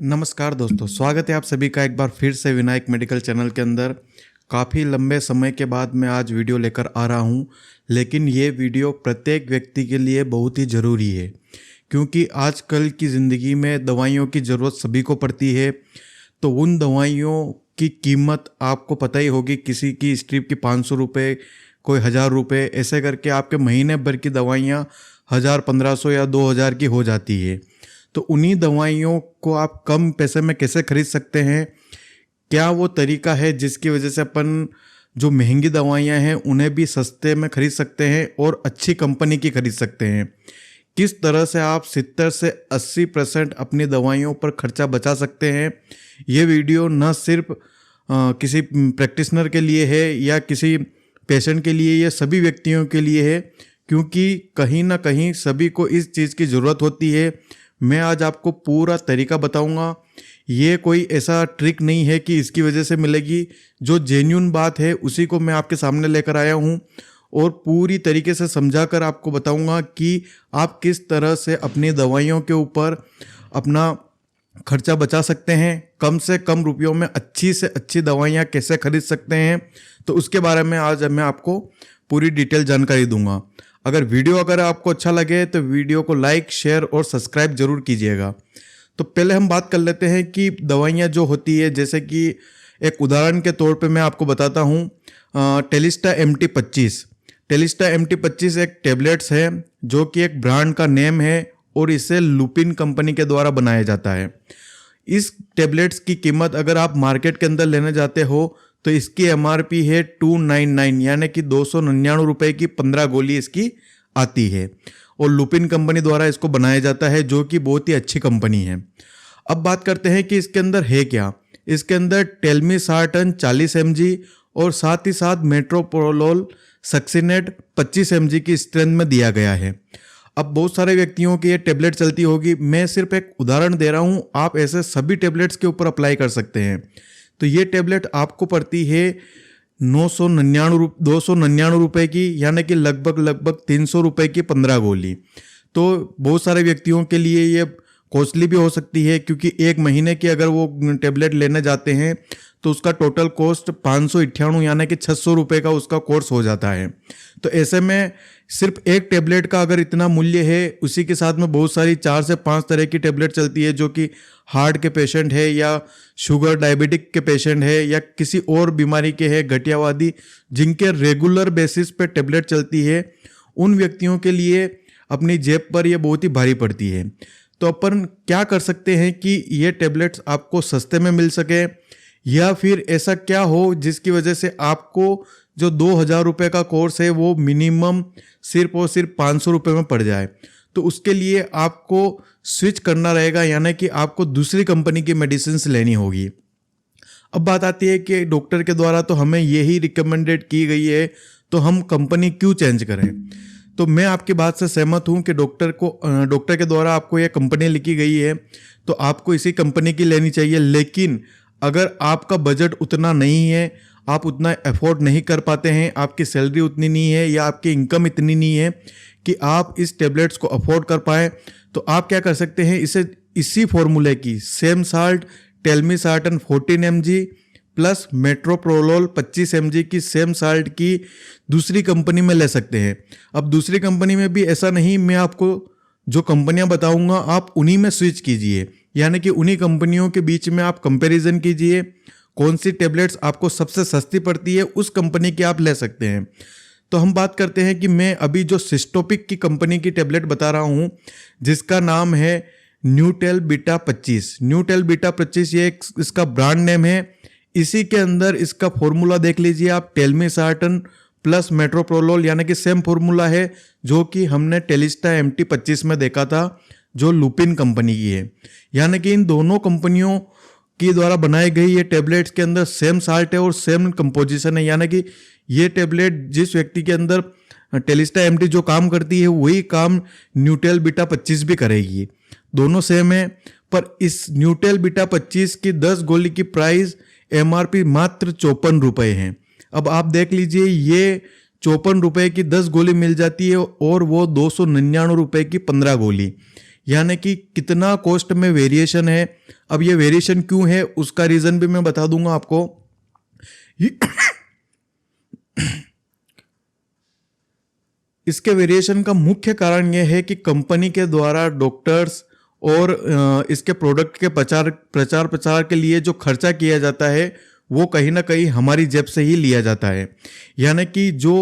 नमस्कार दोस्तों, स्वागत है आप सभी का एक बार फिर से विनायक मेडिकल चैनल के अंदर। काफ़ी लंबे समय के बाद मैं आज वीडियो लेकर आ रहा हूं, लेकिन ये वीडियो प्रत्येक व्यक्ति के लिए बहुत ही ज़रूरी है क्योंकि आजकल की ज़िंदगी में दवाइयों की ज़रूरत सभी को पड़ती है। तो उन दवाइयों की कीमत आपको पता ही होगी, किसी की स्ट्रिप की 500 रुपये, कोई 1000 रुपये, ऐसे करके आपके महीने भर की दवाइयाँ 1000, 1500 या 2000 की हो जाती है। तो उन्हीं दवाइयों को आप कम पैसे में कैसे खरीद सकते हैं? क्या वो तरीका है जिसकी वजह से अपन जो महंगी दवाइयाँ हैं उन्हें भी सस्ते में खरीद सकते हैं और अच्छी कंपनी की खरीद सकते हैं? किस तरह से आप 70 से 80% अपनी दवाइयों पर खर्चा बचा सकते हैं? ये वीडियो न सिर्फ किसी प्रैक्टिशनर के लिए है या किसी पेशेंट के लिए, ये सभी व्यक्तियों के लिए है क्योंकि कहीं ना कहीं सभी को इस चीज़ की ज़रूरत होती है। मैं आज आपको पूरा तरीका बताऊंगा। ये कोई ऐसा ट्रिक नहीं है कि इसकी वजह से मिलेगी। जो जेन्युइन बात है उसी को मैं आपके सामने लेकर आया हूँ और पूरी तरीके से समझाकर आपको बताऊंगा कि आप किस तरह से अपनी दवाइयों के ऊपर अपना खर्चा बचा सकते हैं, कम से कम रुपयों में अच्छी से अच्छी दवाइयाँ कैसे खरीद सकते हैं। तो उसके बारे में आज मैं आपको पूरी डिटेल जानकारी दूंगा। अगर आपको अच्छा लगे तो वीडियो को लाइक, शेयर और सब्सक्राइब जरूर कीजिएगा। तो पहले हम बात कर लेते हैं कि दवाइयाँ जो होती है, जैसे कि एक उदाहरण के तौर पे मैं आपको बताता हूँ। टेलिस्टा MT25। टेलिस्टा MT25 एक टेबलेट्स है जो कि एक ब्रांड का नेम है और इसे लुपिन कंपनी के द्वारा बनाया जाता है। इस टेबलेट्स की कीमत अगर आप मार्केट के अंदर लेने जाते हो तो इसकी MRP है 299, यानी कि 299 रुपये की 15 गोली इसकी आती है और लुपिन कंपनी द्वारा इसको बनाया जाता है, जो कि बहुत ही अच्छी कंपनी है। अब बात करते हैं कि इसके अंदर है क्या। इसके अंदर टेलमिसार्टन 40 mg और साथ ही साथ मेट्रोप्रोलोल सक्सिनेट 25 mg की स्ट्रेंथ में दिया गया है। अब बहुत सारे व्यक्तियों की ये टेबलेट चलती होगी, मैं सिर्फ एक उदाहरण दे रहा हूँ, आप ऐसे सभी टेबलेट्स के ऊपर अप्लाई कर सकते हैं। तो ये टेबलेट आपको पड़ती है 299 रुपये की, यानी कि लगभग 300 रुपये की 15 गोली। तो बहुत सारे व्यक्तियों के लिए ये कॉस्टली भी हो सकती है क्योंकि एक महीने की अगर वो टेबलेट लेने जाते हैं तो उसका टोटल कॉस्ट 598 यानी कि 600 रुपये का उसका कोर्स हो जाता है। तो ऐसे में सिर्फ एक टेबलेट का अगर इतना मूल्य है, उसी के साथ में बहुत सारी 4 से 5 तरह की टेबलेट चलती है जो कि हार्ट के पेशेंट है या शुगर डायबिटिक के पेशेंट है या किसी और बीमारी के है, गठियावादी, जिनके रेगुलर बेसिस पे टेबलेट चलती है, उन व्यक्तियों के लिए अपनी जेब पर यह बहुत ही भारी पड़ती है। तो अपन क्या कर सकते हैं कि ये टेबलेट्स आपको सस्ते में मिल सके, या फिर ऐसा क्या हो जिसकी वजह से आपको जो 2000 रुपये का कोर्स है वो मिनिमम सिर्फ और सिर्फ 500 रुपये में पड़ जाए। तो उसके लिए आपको स्विच करना रहेगा, यानी कि आपको दूसरी कंपनी की मेडिसिन लेनी होगी। अब बात आती है कि डॉक्टर के द्वारा तो हमें यही रिकमेंडेड की गई है, तो हम कंपनी क्यों चेंज करें? तो मैं आपकी बात से सहमत हूं कि डॉक्टर के द्वारा आपको ये कंपनी लिखी गई है तो आपको इसी कंपनी की लेनी चाहिए। लेकिन अगर आपका बजट उतना नहीं है, आप उतना अफोर्ड नहीं कर पाते हैं, आपकी सैलरी उतनी नहीं है या आपकी इनकम इतनी नहीं है कि आप इस टेबलेट्स को अफोर्ड कर पाए, तो आप क्या कर सकते हैं, इसी फॉर्मूले की same salt telmisartan 14 mg plus metoprolol 25 mg की सेम साल्ट की दूसरी कंपनी में ले सकते हैं। अब दूसरी कंपनी में भी ऐसा नहीं, मैं आपको जो कंपनियां बताऊंगा आप उन्हीं में स्विच कीजिए, यानी कि उन्हीं कंपनियों के बीच में आप कंपैरिजन कीजिए, कौन सी टेबलेट्स आपको सबसे सस्ती पड़ती है उस कंपनी की आप ले सकते हैं। तो हम बात करते हैं कि मैं अभी जो सिस्टोपिक की कंपनी की टेबलेट बता रहा हूँ, जिसका नाम है न्यूटेल बीटा 25। न्यूटेल बीटा 25 ये इसका ब्रांड नेम है। इसी के अंदर इसका फॉर्मूला देख लीजिए आप, टेलमिसार्टन प्लस मेट्रोप्रोलोल, यानी कि सेम फॉर्मूला है जो कि हमने टेलिस्टा MT25 में देखा था, जो लुपिन कंपनी की है। यानी कि इन दोनों कंपनियों की द्वारा बनाई गई ये टेबलेट्स के अंदर सेम साल्ट है और सेम कंपोजिशन है, यानी कि ये टेबलेट जिस व्यक्ति के अंदर टेलिस्टा MT जो काम करती है वही काम न्यूटेल बीटा 25 भी करेगी। दोनों सेम है, पर इस न्यूटेल बीटा 25 की 10 गोली की प्राइस MRP मात्र 54 रुपये है। अब आप देख लीजिए, ये 54 रुपये की 10 गोली मिल जाती है और वो 299 रुपये की 15 गोली, यानी कि कितना कॉस्ट में वेरिएशन है। अब ये वेरिएशन क्यों है उसका रीज़न भी मैं बता दूंगा आपको। इसके वेरिएशन का मुख्य कारण यह है कि कंपनी के द्वारा डॉक्टर्स और इसके प्रोडक्ट के प्रचार प्रसार के लिए जो खर्चा किया जाता है वो कहीं ना कहीं हमारी जेब से ही लिया जाता है। यानी कि जो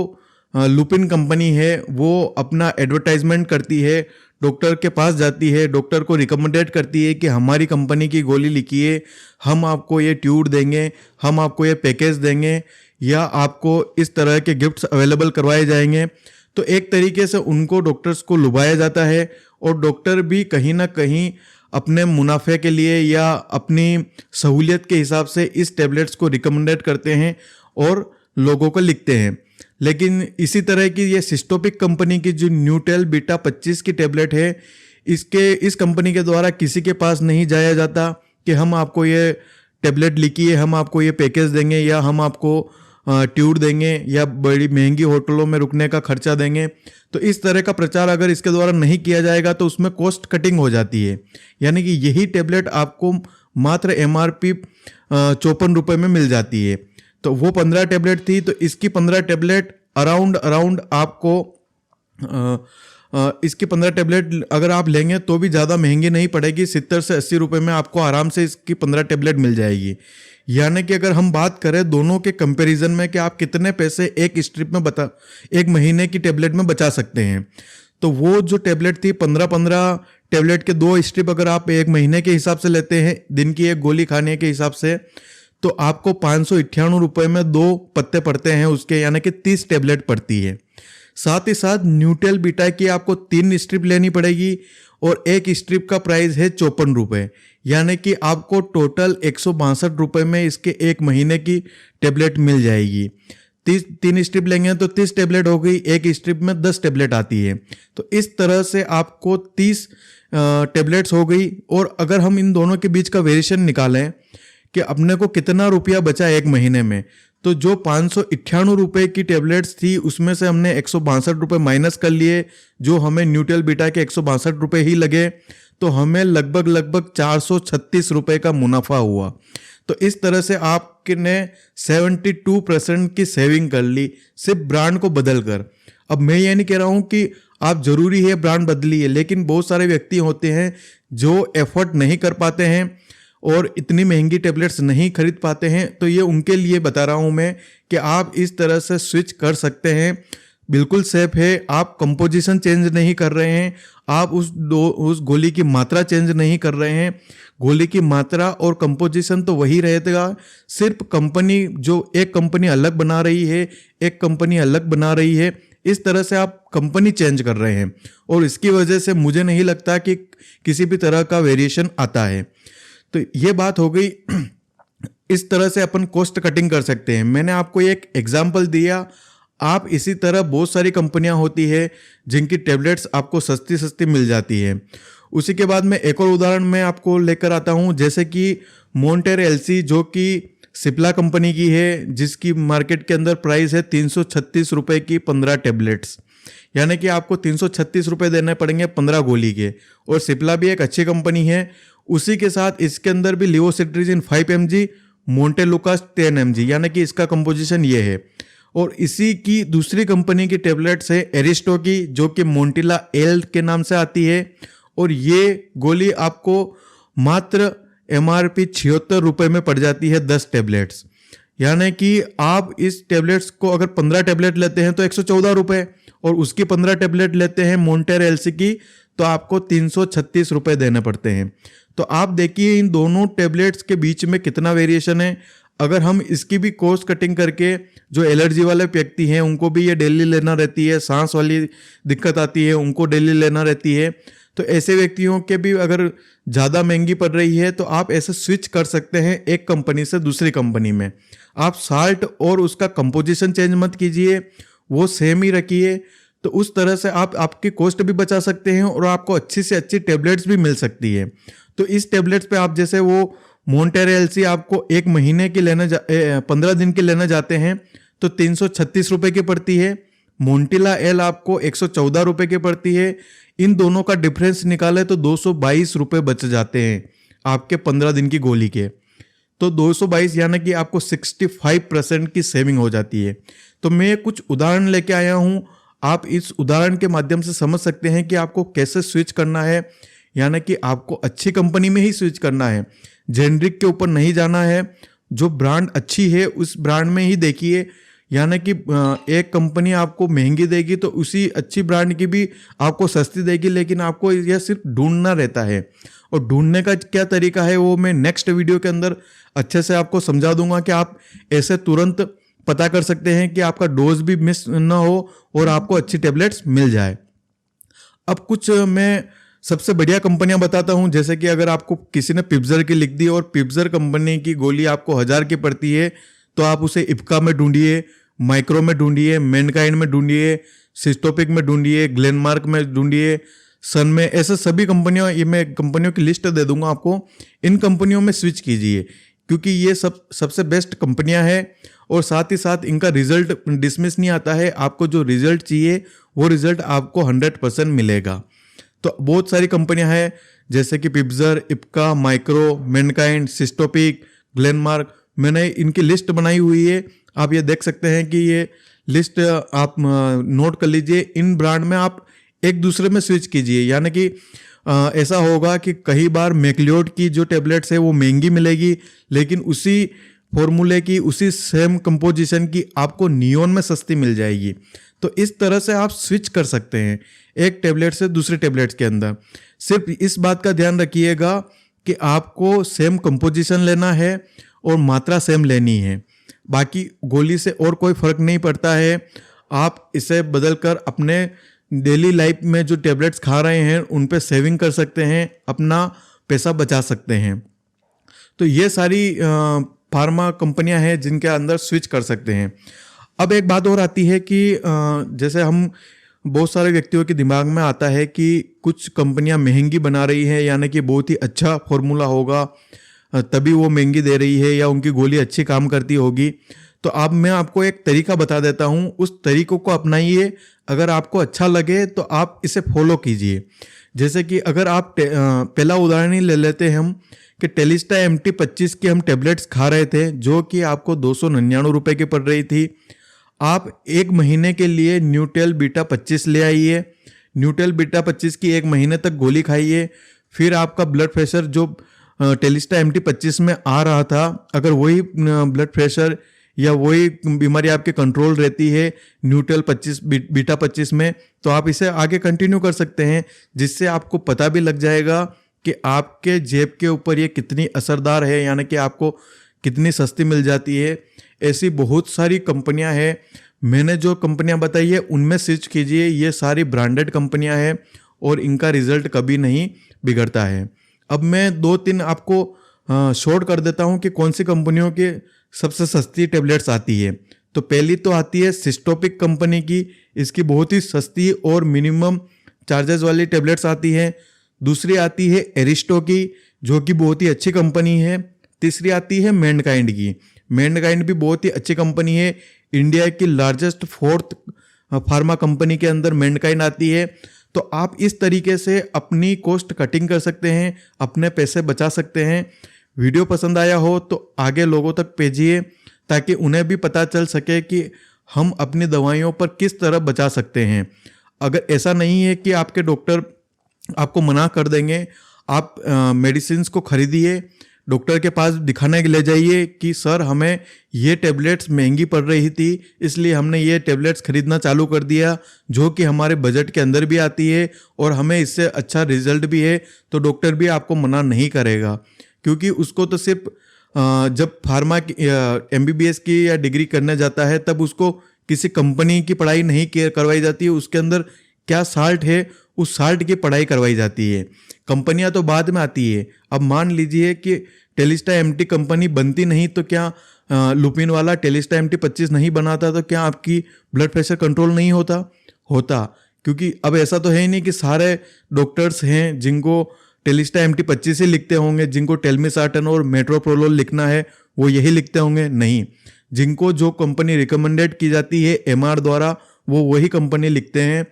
लुपिन कंपनी है वो अपना एडवर्टाइजमेंट करती है, डॉक्टर के पास जाती है, डॉक्टर को रिकमेंडेड करती है कि हमारी कंपनी की गोली लिखिए, हम आपको ये ट्यूब देंगे, हम आपको ये पैकेज देंगे, या आपको इस तरह के गिफ्ट्स अवेलेबल करवाए जाएंगे। तो एक तरीके से उनको डॉक्टर्स को लुभाया जाता है और डॉक्टर भी कहीं ना कहीं अपने मुनाफे के लिए या अपनी सहूलियत के हिसाब से इस टैबलेट्स को रिकमेंडेड करते हैं और लोगों को लिखते हैं। लेकिन इसी तरह की ये सिस्टोपिक कंपनी की जो न्यूटेल बीटा 25 की टैबलेट है, इस कंपनी के द्वारा किसी के पास नहीं जाया जाता कि हम आपको ये टैबलेट लिखिए, हम आपको ये पैकेज देंगे, या हम आपको ट्यूब देंगे, या बड़ी महंगी होटलों में रुकने का खर्चा देंगे। तो इस तरह का प्रचार अगर इसके द्वारा नहीं किया जाएगा तो उसमें कॉस्ट कटिंग हो जाती है। यानी कि यही टैबलेट आपको मात्र MRP 54 रुपये में मिल जाती है। तो वो 15 टैबलेट थी, तो इसकी 15 टैबलेट अराउंड आपको इसकी 15 टैबलेट अगर आप लेंगे तो भी ज़्यादा महंगी नहीं पड़ेगी, 70 से 80 रुपये में आपको आराम से इसकी 15 टैबलेट मिल जाएगी। यानी कि अगर हम बात करें दोनों के कंपैरिजन में कि आप कितने पैसे एक स्ट्रिप में एक महीने की टैबलेट में बचा सकते हैं, तो वो जो टैबलेट थी 15 टैबलेट के 2 स्ट्रिप अगर आप एक महीने के हिसाब से लेते हैं, दिन की एक गोली खाने के हिसाब से, तो आपको 598 रुपये में 2 पत्ते पड़ते हैं उसके, यानी कि 30 टैबलेट पड़ती है। साथ ही साथ न्यूटेल बीटा की आपको 3 स्ट्रिप लेनी पड़ेगी और एक स्ट्रिप का प्राइस है 54 रुपये, यानी कि आपको टोटल 162 रुपये में इसके एक महीने की टैबलेट मिल जाएगी। 3 स्ट्रिप लेंगे तो 30 टैबलेट हो गई, एक स्ट्रिप में 10 टैबलेट आती है। तो इस तरह से आपको 30 टैबलेट्स हो गई। और अगर हम इन दोनों के बीच का वेरिएशन निकालें कि अपने को कितना रुपया बचा एक महीने में, तो जो 598 रुपये की टैबलेट्स थी उसमें से हमने 162 रुपये माइनस कर लिए, जो हमें न्यूटेल बीटा के 162 रुपये ही लगे, तो हमें लगभग 436 रुपये का मुनाफा हुआ। तो इस तरह से आपने 72% की सेविंग कर ली सिर्फ ब्रांड को बदल कर। अब मैं ये नहीं कह रहा हूँ कि आप जरूरी है ब्रांड बदलिए, लेकिन बहुत सारे व्यक्ति होते हैं जो एफर्ट नहीं कर पाते हैं और इतनी महंगी टैबलेट्स नहीं खरीद पाते हैं, तो ये उनके लिए बता रहा हूँ मैं कि आप इस तरह से स्विच कर सकते हैं। बिल्कुल सेफ है, आप कंपोजिशन चेंज नहीं कर रहे हैं, आप उस गोली की मात्रा चेंज नहीं कर रहे हैं। गोली की मात्रा और कंपोजिशन तो वही रहेगा, सिर्फ कंपनी जो एक कंपनी अलग बना रही है, एक कंपनी अलग बना रही है, इस तरह से आप कंपनी चेंज कर रहे हैं। और इसकी वजह से मुझे नहीं लगता कि किसी भी तरह का वेरिएशन आता है। तो ये बात हो गई, इस तरह से अपन कॉस्ट कटिंग कर सकते हैं। मैंने आपको एक एग्जांपल दिया, आप इसी तरह बहुत सारी कंपनियां होती है जिनकी टैबलेट्स आपको सस्ती मिल जाती है। उसी के बाद में एक और उदाहरण मैं आपको लेकर आता हूं, जैसे कि मोंटेर एलसी जो कि सिप्ला कंपनी की है, जिसकी मार्केट के अंदर प्राइस है 336 रुपये की 15 टैबलेट्स, यानी कि आपको 336 रुपये देने पड़ेंगे 15 गोली के। और सिप्ला भी एक अच्छी कंपनी है। उसी के साथ इसके अंदर भी लिवोसिट्रिजिन 5 mg, मोंटेलुकास 10 mg, यानी कि इसका कंपोजिशन ये है। और इसी की दूसरी कंपनी की टैबलेट्स है एरिस्टो की, जो कि मोंटिला एल के नाम से आती है। और ये गोली आपको मात्र MRP 76 रुपये में पड़ जाती है 10 टैबलेट्स। यानी कि आप इस टैबलेट्स को अगर 15 टैबलेट लेते हैं तो 114 रुपये, और उसकी 15 टैबलेट लेते हैं मोंटेर एलसी की तो आपको 336 रुपये देने पड़ते हैं। तो आप देखिए इन दोनों टैबलेट्स के बीच में कितना वेरिएशन है। अगर हम इसकी भी कॉस्ट कटिंग करके, जो एलर्जी वाले व्यक्ति हैं उनको भी ये डेली लेना रहती है, सांस वाली दिक्कत आती है उनको डेली लेना रहती है, तो ऐसे व्यक्तियों के भी अगर ज़्यादा महंगी पड़ रही है तो आप ऐसे स्विच कर सकते हैं एक कंपनी से दूसरी कंपनी में। आप साल्ट और उसका कंपोजिशन चेंज मत कीजिए, वो सेम ही रखिए। तो उस तरह से आप आपकी कॉस्ट भी बचा सकते हैं और आपको अच्छी से अच्छी टैबलेट्स भी मिल सकती है। तो इस टैबलेट्स पे आप जैसे वो मोंटेर एलसी आपको एक महीने की 15 दिन की लेना जाते हैं तो 336 रुपये की पड़ती है। मोंटिला एल आपको 114 रुपये की पड़ती है। इन दोनों का डिफरेंस निकाले तो 222 रुपये बच जाते हैं। आपके 15 दिन की गोली के। तो 222 यानी कि आपको 65% की सेविंग हो जाती है। तो मैं कुछ उदाहरण लेके आया हूँ, आप इस उदाहरण के माध्यम से समझ सकते हैं कि आपको कैसे स्विच करना है, यानी कि आपको अच्छी कंपनी में ही स्विच करना है, जेनरिक के ऊपर नहीं जाना है। जो ब्रांड अच्छी है उस ब्रांड में ही देखिए, यानी कि एक कंपनी आपको महंगी देगी तो उसी अच्छी ब्रांड की भी आपको सस्ती देगी, लेकिन आपको यह सिर्फ ढूंढना रहता है। और ढूंढने का क्या तरीका है वो मैं नेक्स्ट वीडियो के अंदर अच्छे से आपको समझा दूंगा कि आप ऐसे तुरंत पता कर सकते हैं कि आपका डोज भी मिस ना हो और आपको अच्छी टेबलेट्स मिल जाए। अब कुछ मैं सबसे बढ़िया कंपनियां बताता हूं, जैसे कि अगर आपको किसी ने पिप्जर की लिख दी और पिप्जर कंपनी की गोली आपको 1000 की पड़ती है, तो आप उसे इप्का में ढूंढिए, माइक्रो में ढूंढिए, मैनकाइंड में ढूंढिए, सिस्टोपिक में ढूंढिए, ग्लेनमार्क में ढूंढिए, सन में, ऐसे सभी कंपनियों, ये मैं कंपनियों की लिस्ट दे दूंगा आपको। इन कंपनियों में स्विच कीजिए क्योंकि ये सबसे बेस्ट कंपनियां हैं और साथ ही साथ इनका रिजल्ट डिसमिस नहीं आता है। आपको जो रिजल्ट चाहिए वो रिजल्ट आपको 100% मिलेगा। तो बहुत सारी कंपनियां हैं जैसे कि पिप्जर, इप्का, माइक्रो, मैनकाइंड, सिस्टोपिक, ग्लेनमार्क, मैंने इनकी लिस्ट बनाई हुई है। आप ये देख सकते हैं कि ये लिस्ट आप नोट कर लीजिए। इन ब्रांड में आप एक दूसरे में स्विच कीजिए, यानी कि ऐसा होगा कि कई बार मैक्लियोड की जो टेबलेट्स है वो महंगी मिलेगी, लेकिन उसी फॉर्मूले की, उसी सेम कंपोजिशन की आपको नियोन में सस्ती मिल जाएगी। तो इस तरह से आप स्विच कर सकते हैं एक टेबलेट से दूसरे टेबलेट्स के अंदर। सिर्फ इस बात का ध्यान रखिएगा कि आपको सेम कंपोजिशन लेना है और मात्रा सेम लेनी है, बाकी गोली से और कोई फर्क नहीं पड़ता है। आप इसे बदलकर अपने डेली लाइफ में जो टेबलेट्स खा रहे हैं उन पे सेविंग कर सकते हैं, अपना पैसा बचा सकते हैं। तो ये सारी फार्मा कंपनियां हैं जिनके अंदर स्विच कर सकते हैं। अब एक बात और आती है कि जैसे हम बहुत सारे व्यक्तियों के दिमाग में आता है कि कुछ कंपनियां महंगी बना रही है, यानी कि बहुत ही अच्छा फॉर्मूला होगा तभी वो महंगी दे रही है या उनकी गोली अच्छी काम करती होगी। तो अब मैं आपको एक तरीका बता देता हूँ, उस तरीकों को अपनाइए। अगर आपको अच्छा लगे तो आप इसे फॉलो कीजिए। जैसे कि अगर आप पहला उदाहरण ही ले लेते हैं हम कि टेलिस्टा MT25 की हम टेबलेट्स खा रहे थे जो कि आपको 299 रुपये की पड़ रही थी। आप एक महीने के लिए न्यूटेल बीटा 25 ले आइए, न्यूटेल बीटा 25 की एक महीने तक गोली खाइए। फिर आपका ब्लड प्रेशर जो टेलिस्टा MT25 में आ रहा था, अगर वही ब्लड प्रेशर या वही बीमारी आपके कंट्रोल रहती है न्यूटेल 25 बीटा 25 में, तो आप इसे आगे कंटिन्यू कर सकते हैं, जिससे आपको पता भी लग जाएगा कि आपके जेब के ऊपर ये कितनी असरदार है, यानी कि आपको कितनी सस्ती मिल जाती है। ऐसी बहुत सारी कंपनियां हैं, मैंने जो कंपनियां बताई है उनमें स्विच कीजिए। ये सारी ब्रांडेड कंपनियां हैं और इनका रिजल्ट कभी नहीं बिगड़ता है। अब मैं 2-3 आपको शॉर्ट कर देता हूं कि कौन सी कंपनियों के सबसे सस्ती टेबलेट्स आती है। तो पहली तो आती है सिस्टोपिक कंपनी की, इसकी बहुत ही सस्ती और मिनिमम चार्जेस वाली टेबलेट्स आती हैं। दूसरी आती है एरिस्टो की, जो कि बहुत ही अच्छी कंपनी है। तीसरी आती है मैनकाइंड की, मैनकाइंड भी बहुत ही अच्छी कंपनी है। इंडिया की लार्जेस्ट 4th फार्मा कंपनी के अंदर मैनकाइंड आती है। तो आप इस तरीके से अपनी कॉस्ट कटिंग कर सकते हैं, अपने पैसे बचा सकते हैं। वीडियो पसंद आया हो तो आगे लोगों तक भेजिए ताकि उन्हें भी पता चल सके कि हम अपनी दवाइयों पर किस तरह बचा सकते हैं। अगर ऐसा नहीं है कि आपके डॉक्टर आपको मना कर देंगे, आप मेडिसिन को खरीदिए, डॉक्टर के पास दिखाने के ले जाइए कि सर हमें ये टेबलेट्स महंगी पड़ रही थी इसलिए हमने ये टेबलेट्स खरीदना चालू कर दिया, जो कि हमारे बजट के अंदर भी आती है और हमें इससे अच्छा रिजल्ट भी है। तो डॉक्टर भी आपको मना नहीं करेगा, क्योंकि उसको तो सिर्फ जब फार्मा की MBBS की या डिग्री करने जाता है तब उसको किसी कंपनी की पढ़ाई नहीं करवाई जाती है, उसके अंदर क्या साल्ट है उस साल्ट की पढ़ाई करवाई जाती है। कंपनियां तो बाद में आती है। अब मान लीजिए कि टेलिस्टा MT कंपनी बनती नहीं तो क्या लुपिन वाला टेलिस्टा MT25 नहीं बनाता तो क्या आपकी ब्लड प्रेशर कंट्रोल नहीं होता। क्योंकि अब ऐसा तो है ही नहीं कि सारे डॉक्टर्स हैं जिनको टेलिस्टा MT25 ही लिखते होंगे, जिनको टेलमिसार्टन और मेट्रोप्रोलोल लिखना है वो यही लिखते होंगे, नहीं। जिनको जो कंपनी रिकमेंडेड की जाती है MR द्वारा वो वही कंपनी लिखते हैं,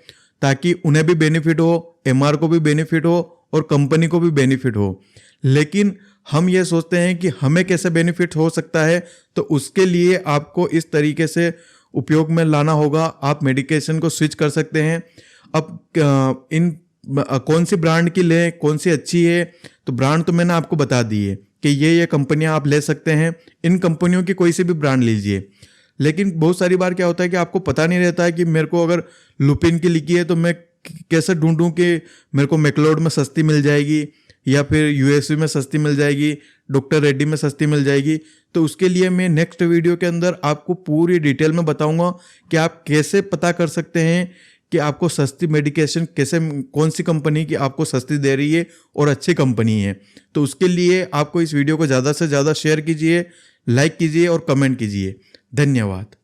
ताकि उन्हें भी बेनिफिट हो, MR को भी बेनिफिट हो और कंपनी को भी बेनिफिट हो। लेकिन हम ये सोचते हैं कि हमें कैसे बेनिफिट हो सकता है, तो उसके लिए आपको इस तरीके से उपयोग में लाना होगा। आप मेडिकेशन को स्विच कर सकते हैं। अब कौन सी ब्रांड की लें, कौन सी अच्छी है, तो ब्रांड तो मैंने आपको बता दी है कि ये कंपनियां आप ले सकते हैं। इन कंपनियों की कोई सी भी ब्रांड लीजिए। लेकिन बहुत सारी बार क्या होता है कि आपको पता नहीं रहता है कि मेरे को अगर लुपिन की लिखी है तो मैं कैसे ढूंढूं कि मेरे को मैक्लोड में सस्ती मिल जाएगी या फिर यूएसवी में सस्ती मिल जाएगी, डॉक्टर रेड्डी में सस्ती मिल जाएगी। तो उसके लिए मैं नेक्स्ट वीडियो के अंदर आपको पूरी डिटेल में बताऊंगा कि आप कैसे पता कर सकते हैं कि आपको सस्ती मेडिकेशन कैसे, कौन सी कंपनी की आपको सस्ती दे रही है और अच्छी कंपनी है। तो उसके लिए आपको इस वीडियो को ज़्यादा से ज़्यादा शेयर कीजिए, लाइक कीजिए और कमेंट कीजिए। धन्यवाद।